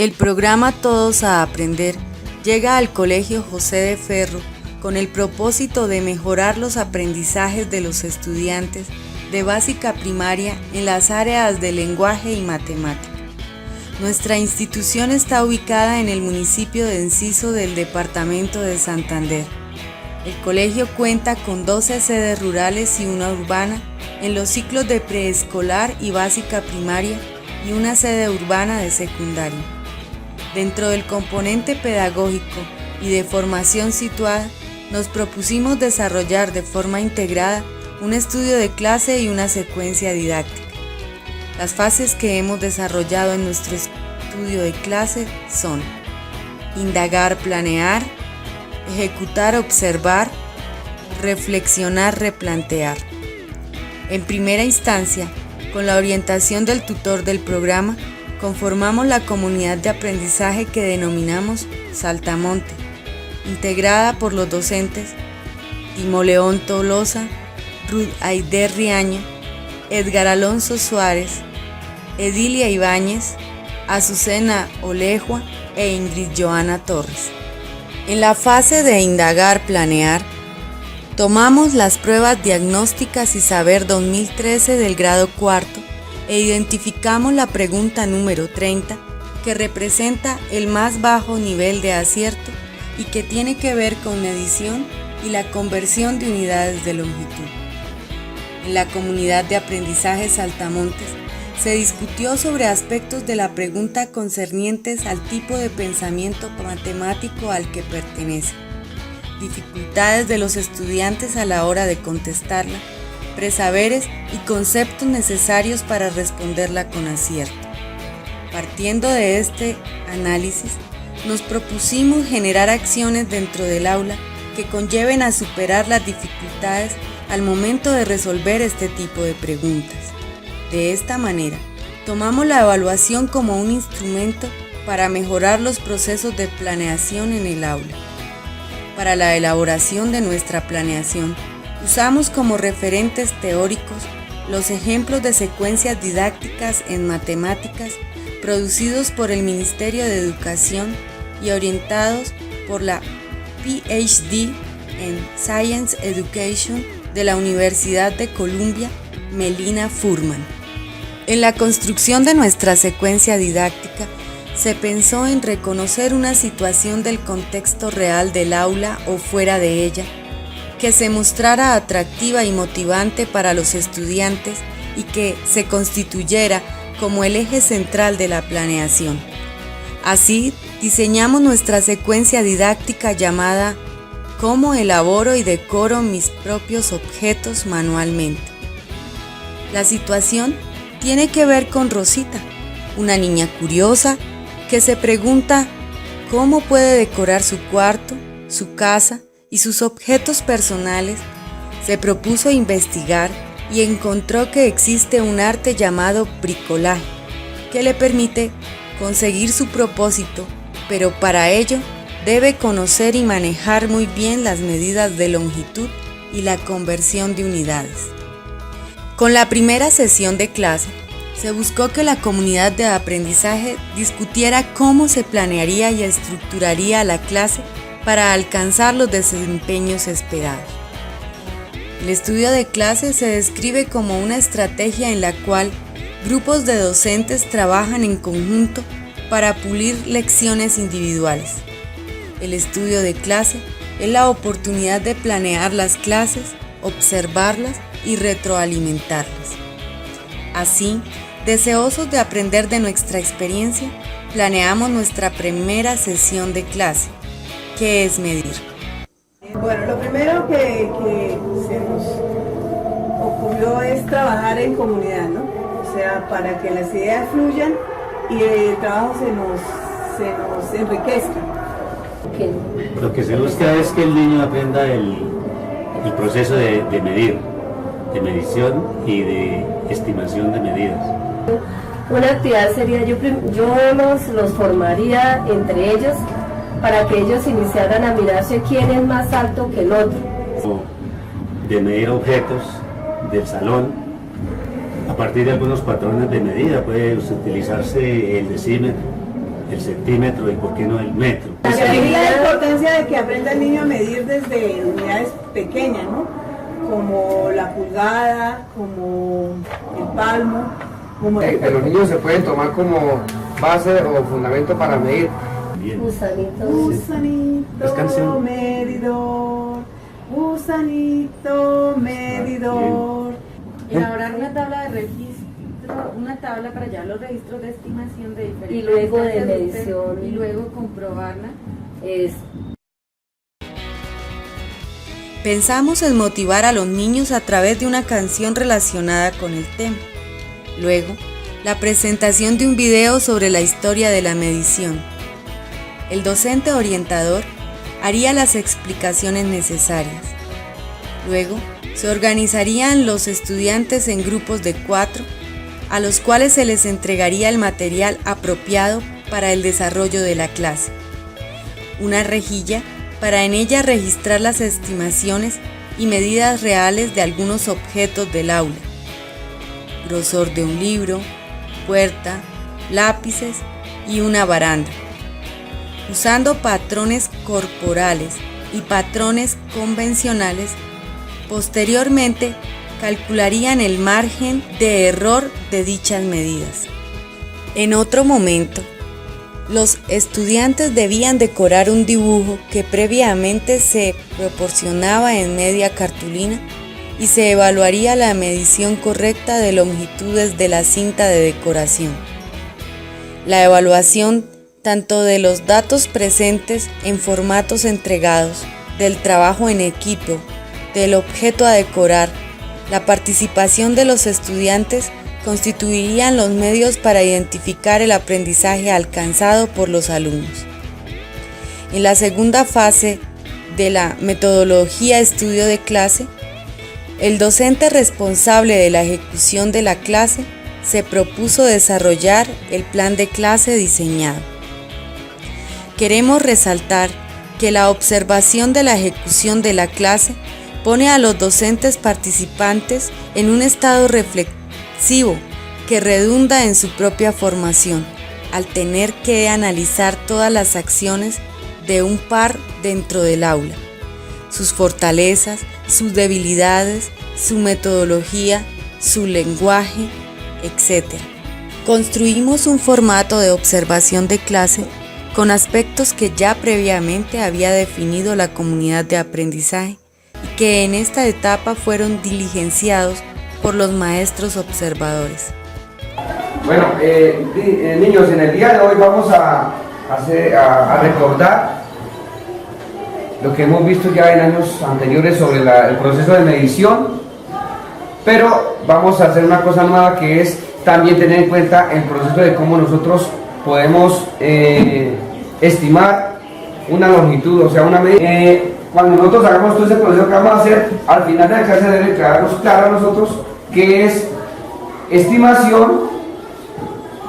El programa Todos a Aprender llega al Colegio José de Ferro con el propósito de mejorar los aprendizajes de los estudiantes de básica primaria en las áreas de lenguaje y matemática. Nuestra institución está ubicada en el municipio de Enciso del departamento de Santander. El colegio cuenta con 12 sedes rurales y una urbana en los ciclos de preescolar y básica primaria y una sede urbana de secundaria. Dentro del componente pedagógico y de formación situada, nos propusimos desarrollar de forma integrada un estudio de clase y una secuencia didáctica. Las fases que hemos desarrollado en nuestro estudio de clase son indagar, planear, ejecutar, observar, reflexionar, replantear. En primera instancia, con la orientación del tutor del programa, conformamos la comunidad de aprendizaje que denominamos Saltamonte, integrada por los docentes Timo León Tolosa, Ruth Aider Riaño, Edgar Alonso Suárez, Edilia Ibáñez, Azucena Olejua e Ingrid Joana Torres. En la fase de indagar, planear, tomamos las pruebas diagnósticas y saber 2013 del grado cuarto e identificamos la pregunta número 30 que representa el más bajo nivel de acierto y que tiene que ver con medición y la conversión de unidades de longitud. En la comunidad de aprendizaje Saltamontes se discutió sobre aspectos de la pregunta concernientes al tipo de pensamiento matemático al que pertenece, dificultades de los estudiantes a la hora de contestarla, presaberes y conceptos necesarios para responderla con acierto. Partiendo de este análisis, nos propusimos generar acciones dentro del aula que conlleven a superar las dificultades al momento de resolver este tipo de preguntas. De esta manera, tomamos la evaluación como un instrumento para mejorar los procesos de planeación en el aula. Para la elaboración de nuestra planeación, usamos como referentes teóricos los ejemplos de secuencias didácticas en matemáticas producidos por el Ministerio de Educación y orientados por la PhD en Science Education de la Universidad de Columbia, Melina Furman. En la construcción de nuestra secuencia didáctica, se pensó en reconocer una situación del contexto real del aula o fuera de ella, que se mostrara atractiva y motivante para los estudiantes y que se constituyera como el eje central de la planeación. Así, diseñamos nuestra secuencia didáctica llamada ¿Cómo elaboro y decoro mis propios objetos manualmente? La situación tiene que ver con Rosita, una niña curiosa que se pregunta cómo puede decorar su cuarto, su casa y sus objetos personales. Se propuso investigar y encontró que existe un arte llamado bricolaje que le permite conseguir su propósito, pero para ello debe conocer y manejar muy bien las medidas de longitud y la conversión de unidades. Con la primera sesión de clase, se buscó que la comunidad de aprendizaje discutiera cómo se planearía y estructuraría la clase para alcanzar los desempeños esperados. El estudio de clase se describe como una estrategia en la cual grupos de docentes trabajan en conjunto para pulir lecciones individuales. El estudio de clase es la oportunidad de planear las clases, observarlas y retroalimentarlas. Así, deseosos de aprender de nuestra experiencia, planeamos nuestra primera sesión de clase, que es medir. Bueno, lo primero que se nos ocurrió es trabajar en comunidad, ¿no? O sea, para que las ideas fluyan y el trabajo se nos enriquezca. Lo que se busca es que el niño aprenda el proceso de medir, de medición y de estimación de medidas. Una actividad sería, yo los formaría entre ellos para que ellos iniciaran a mirarse quién es más alto que el otro. De medir objetos del salón a partir de algunos patrones de medida. Puede utilizarse el decímetro, el centímetro y por qué no el metro. Pues ahí la importancia de que aprenda el niño a medir desde unidades pequeñas, ¿no? Como la pulgada, como el palmo. Los niños se pueden tomar como base o fundamento para medir. Bien. Gusanito canción. medidor, gusanito medidor. Elaborar una tabla de registro, una tabla para llevar los registros de estimación de diferentes Y luego de distancias medición. y luego comprobarla. Pensamos en motivar a los niños a través de una canción relacionada con el tema. Luego, la presentación de un video sobre la historia de la medición. El docente orientador haría las explicaciones necesarias. Luego, se organizarían los estudiantes en grupos de 4, a los cuales se les entregaría el material apropiado para el desarrollo de la clase. Una rejilla para en ella registrar las estimaciones y medidas reales de algunos objetos del aula. Grosor de un libro, puerta, lápices y una baranda. Usando patrones corporales y patrones convencionales, posteriormente calcularían el margen de error de dichas medidas. En otro momento, los estudiantes debían decorar un dibujo que previamente se proporcionaba en media cartulina y se evaluaría la medición correcta de longitudes de la cinta de decoración. La evaluación tanto de los datos presentes en formatos entregados, del trabajo en equipo, del objeto a decorar, la participación de los estudiantes constituirían los medios para identificar el aprendizaje alcanzado por los alumnos. En la segunda fase de la metodología estudio de clase, el docente responsable de la ejecución de la clase se propuso desarrollar el plan de clase diseñado. Queremos resaltar que la observación de la ejecución de la clase pone a los docentes participantes en un estado reflexivo que redunda en su propia formación, al tener que analizar todas las acciones de un par dentro del aula, sus fortalezas, sus debilidades, su metodología, su lenguaje, etc. Construimos un formato de observación de clase con aspectos que ya previamente había definido la comunidad de aprendizaje y que en esta etapa fueron diligenciados por los maestros observadores. Bueno, niños, en el día de hoy vamos a recordar lo que hemos visto ya en años anteriores sobre el proceso de medición, pero vamos a hacer una cosa nueva, que es también tener en cuenta el proceso de cómo nosotros podemos estimar una longitud, o sea, una medida. Cuando nosotros hagamos todo ese proceso que vamos a hacer, al final de la clase debe quedarnos claro a nosotros qué es estimación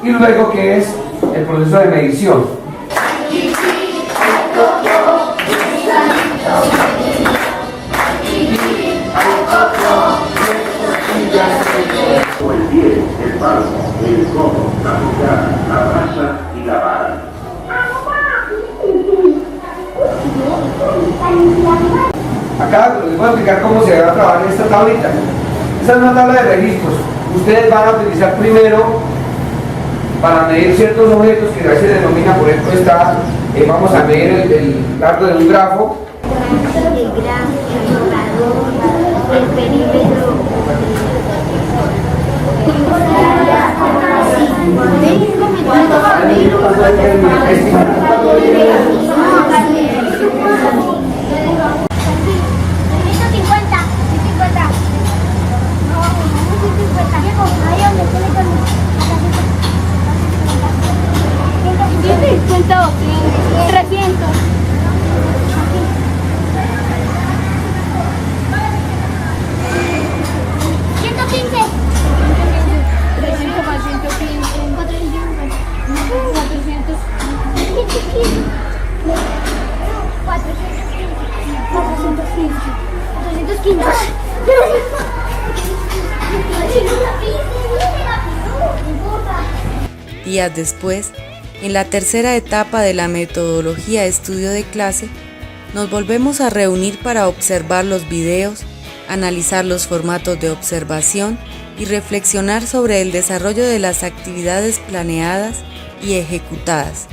y luego qué es el proceso de medición. El pie, el palo, el codo, la pulgada, la raza y la vara. Acá les voy a explicar cómo se va a trabajar esta tablita. Esta es una tabla de registros. Ustedes van a utilizar primero para medir ciertos objetos que se denomina, por ejemplo, vamos a medir el largo de un grafo. El grafo, el borrador, el perímetro. Días después, En la tercera etapa de la metodología de estudio de clase, nos volvemos a reunir para observar los videos, analizar los formatos de observación y reflexionar sobre el desarrollo de las actividades planeadas y ejecutadas,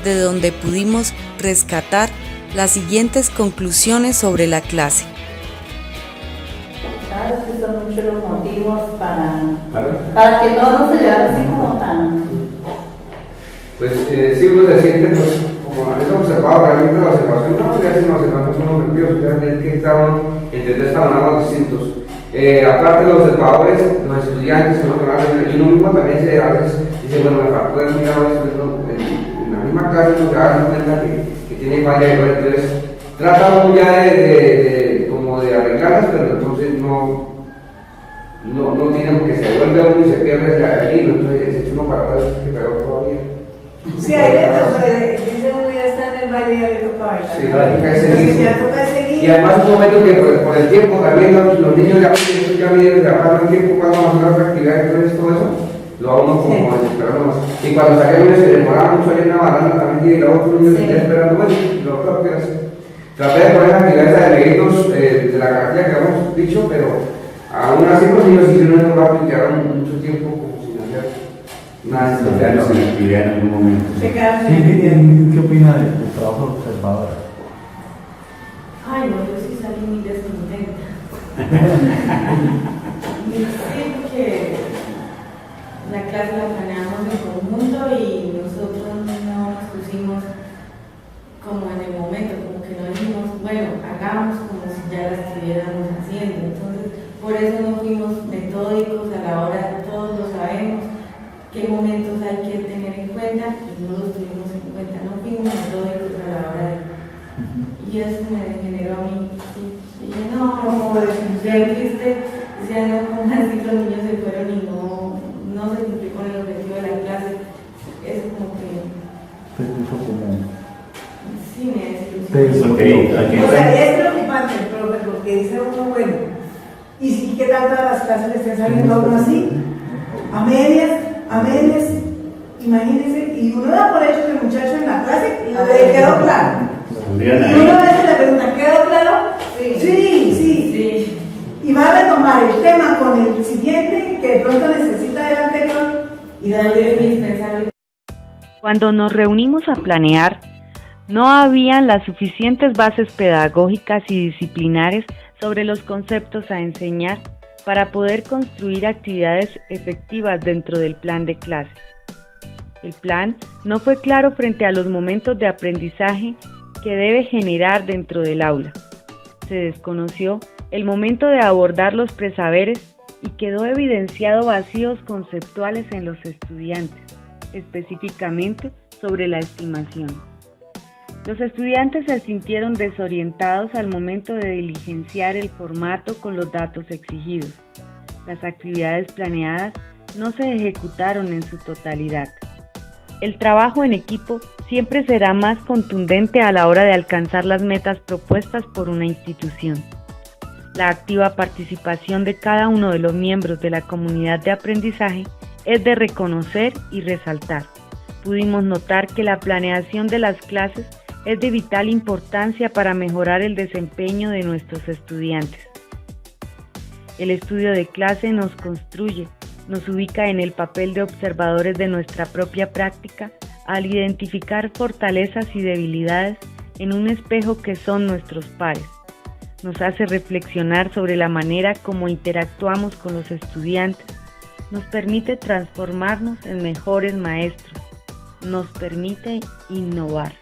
de donde pudimos rescatar las siguientes conclusiones sobre la clase. Claro, que son muchos los motivos para que no se vea así como tan... Pues sí, uno se siente, pues, como es observado, realmente la observación no se hace una observación, somos nerviosos, realmente que estaban, entre estaban distintos. Aparte de los observadores, los estudiantes, y uno mismo también a veces dice, bueno, me faltó poder mirar esto, en la misma clase uno se da cuenta que tiene varias errores, entonces tratamos ya como de arreglarlas, pero entonces no tienen porque se vuelve uno y se pierde el hilo, entonces es uno para atrás que peor todavía. Sí, ahí le toca, dice uno ya está en el baile y ya le toca bailar. Sí, ya toca seguir. Y además un momento que por el tiempo también los niños ya vienen de agarrar el tiempo cuando vamos a hacer otra actividad, entonces todo eso lo va uno como desesperando más. Y cuando salían se demoraba mucho ahí en la baranda también y los otros niños ya esperando, bueno, lo otro que hacer. Traté de poner actividades de leerlos de la cartilla que habíamos dicho, pero aún así los niños hicieron un rápido y quedaron mucho tiempo como sin hacer nada. Sin actividad en algún momento. ¿Qué opina del trabajo observador? Ay, no, yo sí salí muy descontenta. Sí, porque la clase la planeamos en conjunto y nosotros no nos pusimos como en el momento, como que no dijimos, bueno, hagamos como si ya la estuviéramos haciendo. Entonces, por eso no fuimos metódicos a la hora, todos lo sabemos, qué momentos hay que tener en cuenta y no los tuvimos en cuenta, no fuimos metódicos a la hora de... Y eso me generó a mí, y yo no, como bien triste, decía, no, como así los niños se fueron y no se cumplió con el objetivo de la clase, eso como que... Pues eso como... Sí, me desilusionó. O sea, es preocupante, profe, porque dice uno, bueno, ¿y si qué tal todas las clases le estén saliendo a uno así? A medias, imagínense, y uno da por hecho que el muchacho en la clase le quedó claro. Y uno a veces le pregunta, ¿quedó claro? Sí. Y va a retomar el tema con el siguiente que de pronto necesita del anterior y darle indispensable. Cuando nos reunimos a planear, no habían las suficientes bases pedagógicas y disciplinares sobre los conceptos a enseñar para poder construir actividades efectivas dentro del plan de clase. El plan no fue claro frente a los momentos de aprendizaje que debe generar dentro del aula. Se desconoció el momento de abordar los presaberes y quedó evidenciado vacíos conceptuales en los estudiantes, específicamente sobre la estimación. Los estudiantes se sintieron desorientados al momento de diligenciar el formato con los datos exigidos. Las actividades planeadas no se ejecutaron en su totalidad. El trabajo en equipo siempre será más contundente a la hora de alcanzar las metas propuestas por una institución. La activa participación de cada uno de los miembros de la comunidad de aprendizaje es de reconocer y resaltar. Pudimos notar que la planeación de las clases es de vital importancia para mejorar el desempeño de nuestros estudiantes. El estudio de clase nos construye, nos ubica en el papel de observadores de nuestra propia práctica al identificar fortalezas y debilidades en un espejo que son nuestros pares. Nos hace reflexionar sobre la manera como interactuamos con los estudiantes, nos permite transformarnos en mejores maestros, nos permite innovar.